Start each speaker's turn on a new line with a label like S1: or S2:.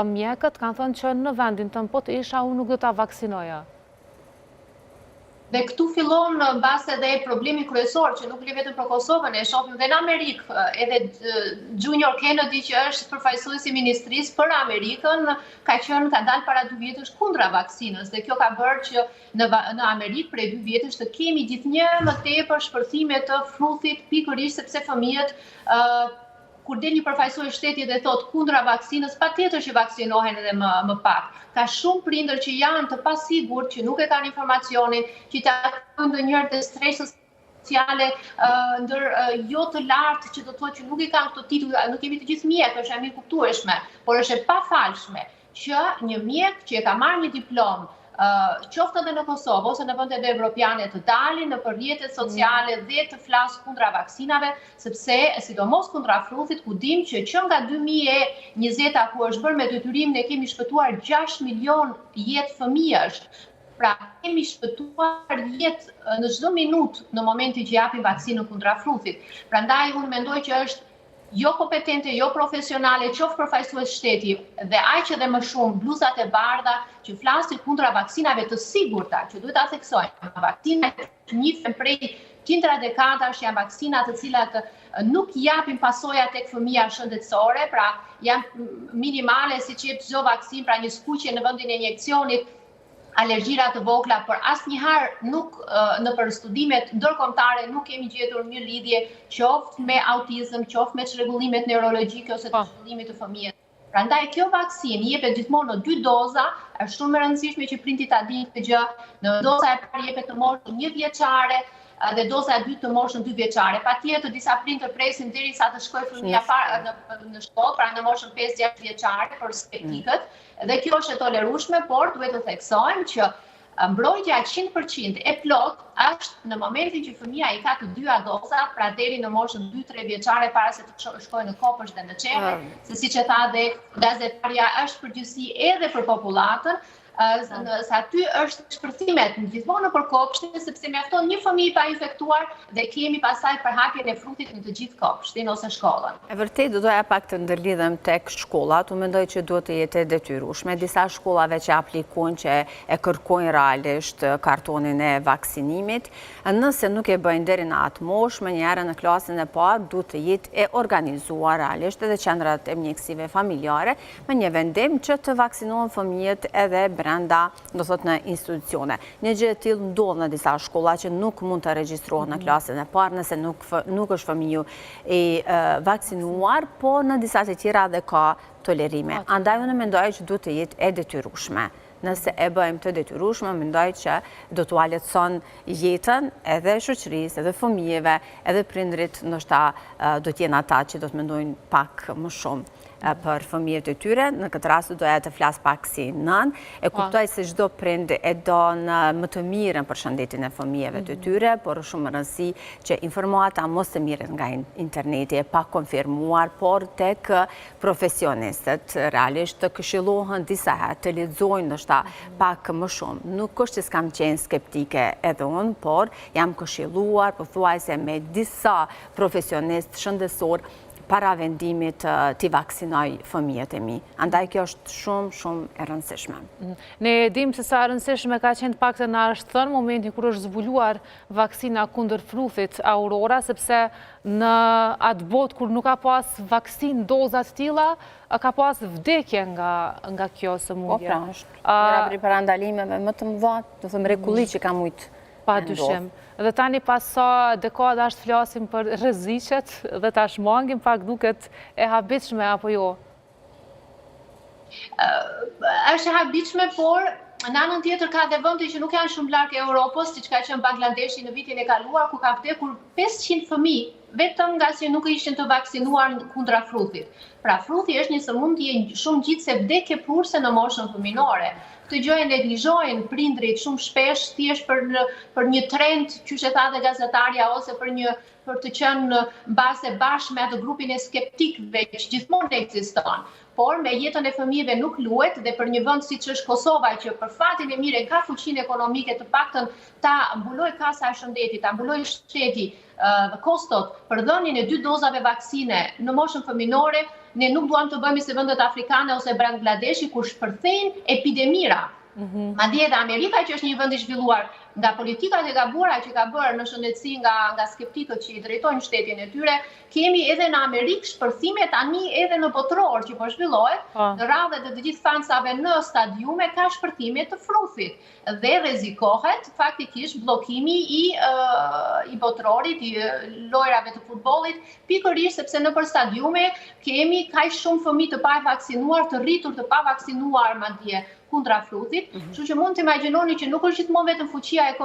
S1: mjekët kanë thënë që në vendin tënë po të isha, unë nuk do ta vaksinoja.
S2: Dhe këtu fillon në base edhe problemi kryesor, që nuk li vetëm për Kosovën, e shohim dhe në Amerikë, edhe Junior Kennedy që është përfaqësuesi i ministrisë për Amerikën, ka dalë para 2 vjetësh kundra vaksinës, dhe kjo ka bërë që në Amerikë prej 2 vjetësh të kemi gjithnjë më tepër shpërthime të fruthit, pikërisht sepse fëmijët kur del një përfaqësues shteti dhe thot kundra vaksinës, patjetër që vaksinohen edhe më pak. Ka shumë prindër që janë të pasigurt, që nuk e kanë informacionin, që ta kanë ndonjëherë të stresës sociale jo të lartë, që do të thotë që nuk i kanë këto titull, nuk kemi të gjithë mjekë, është e mirë kuptueshme, por është e pafalshme që një mjek që e ka marrë një diplomë, qoftë edhe në Kosovë ose në vendet evropiane të dalin në rrjetet sociale dhe të flasë kundra vaksinave, sepse sidomos kundra fruthit, ku dim që nga 2020 ku është bërë me detyrim ne kemi shpëtuar 6 milion jetë fëmijësh. Pra kemi shpëtuar jetë në çdo minutë në momentin që japim vaksinën kundra fruthit. Prandaj unë mendoj që është jo kompetente, jo profesionale, qoftë përfaqësues shteti dhe aq edhe më shumë bluzat e bardha që flasin kundra vaksinave të sigurta, që duhet ta theksojmë. Vaksinat njihen prej qindra dekadash, janë vaksina të cilat nuk japin pasoja tek fëmia shëndetësore, pra janë minimale siç jep çdo vaksinë, pra një skuqje në vendin e injeksionit, alergjira të vogla, por asnjëherë nuk në për studimet ndërkombëtare nuk kemi gjetur një lidhje qoftë me autizëm, qoftë me çrregullimet neurologjike ose të zhvillimit të fëmijës. Prandaj kjo vaksinë jepet gjithmonë në 2 doza, është shumë e rëndësishme që prindit ta dinë këtë gjë. Në doza e parë jepet të moshën 1 vjeçare dhe doza e dytë të moshën 2 vjeçare. Patjetër disa prindër presin derisa të shkojë fëmia në shkollë, pra në moshën 5-6 vjeçare për skeptikët. Dhe kjo është e tolerueshme, por duhet të theksojmë që mbrojtja 100% e plot është në momentin që fëmia i ka të dyja dozat, pra deri në moshën 2-3 vjeçare para se të shkojë në kopësht dhe në çepe, se siç e tha dhe gazetarja, është përgjithësi edhe për popullatën, se aty është shpërthimet gjithmonë për kopshtin, sepse mjafton një fëmijë pa infektuar dhe kemi pasaj përhapjen e frutit në të gjithë kopshtin ose shkollën.
S3: E vërtet, do doja pak të ndërlidhem tek shkollat, u mendoj që duhet të jetë detyrueshme. Disa shkollave që aplikojnë që e kërkojnë realisht kartonin e vaksinimit, nëse nuk e bëjnë deri në atë moshë, më njëherë në klasën e parë duhet të jetë e organizuar realisht edhe qendrat e mjekësive familjare me një vendim që të vaksinohen fëmijët edhe brenda, do thot në institucione. Një gjë e tillë ndodh në disa shkolla që nuk mund të regjistrohet në klasën e parë nëse nuk është fëmiu i vaksinuar, po në disa të tjera dhe ka tolerime. Andaj unë mendoj që duhet të jetë e detyrueshme. Nëse e bëjmë të detyrueshme, mendoj që do t'u lehtëson jetën edhe shoqërisë, edhe fëmijëve, edhe prindrit, ndoshta do t'jenë ata që do të mendojnë pak më shumë për fëmijët e tyre. Në këtë rast doja të flas pak si nën, e kuptoj se çdo prind e don më të mirën për shëndetin e fëmijëve të tyre, por është shumë rëndësi që informata mos të mirën nga interneti, e pa konfirmuar, por tek profesionistët realisht të këshillohen disa herë, të lexojnë ndoshta pak më shumë. Nuk është që s'kam qenë skeptike edhe unë, por jam këshilluar pothuajse me disa profesionistë shëndetësor para vendimit t'i vaksinoj fëmijët e mi. Andaj kjo është shumë e rëndësishme.
S1: Ne dim se sa rëndësishme ka qenë paktën na është thënë momentin kur është zbuluar vaksina kundër fruthit Aurora, sepse në atë botë kur nuk ka pas vaksin dozat tilla, ka pas vdekje nga kjo sëmundje.
S3: Po pra, është njëra prej parandalimeve më të mëdha, do të thëmë mrekulli që ka mujt.
S1: Pa dyshim. Dhe tani pas sa dekada është flasim për rreziqet dhe ta shmangim pak duket e habitshme apo jo?
S2: Është e habitshme, por në anën tjetër ka dhe vende që nuk janë shumë larg e Europës, siç ka qenë Bangladeshi në vitin e kaluar, ku ka vdekur 500 fëmijë vetëm nga se nuk ishin të vaksinuar kundra fruthit. Pra fruthi është një sëmundje shumë gjithse vdekje prurse në moshën fëminore. Këtë gjë e neglizhojnë prindrit shumë shpesh thjesht për një trend, qysh e tha dhe gazetarja, ose për të qenë në bazë bashkë me atë grupin e skeptikëve që gjithmonë ekziston. por me jetën e fëmijëve nuk luhet dhe për një vend siç është Kosova që për fatin e mirë ka fuqinë ekonomike të paktën ta mbuloj kasa e shëndetit, ta mbuloj shteti kostot për dhënien e 2 dozave vaksine në moshën fëminore, ne nuk duam të bëhemi si vendet afrikane ose Bangladeshi ku shpërthejnë epidemira. Madje edhe Amerika që është një vend i zhvilluar nga politikat e gabuara që ka bërë në shëndetësi nga skeptikët që i drejtojnë shtetin e tyre, kemi edhe në Amerikë shpërthime tani edhe në botror që po zhvillohet, në radhët e të gjithë fansave në stadiume ka shpërthime të fruthit dhe rrezikohet faktikisht bllokimi i botrorit, i lojrave të futbollit, pikërisht sepse nëpër stadiume kemi kaq shumë fëmijë të pavaksinuar, të rritur të pavaksinuar madje kundra fruthit, kështu që mund të imagjinoni që nuk është gjithmonë vetëm fuqia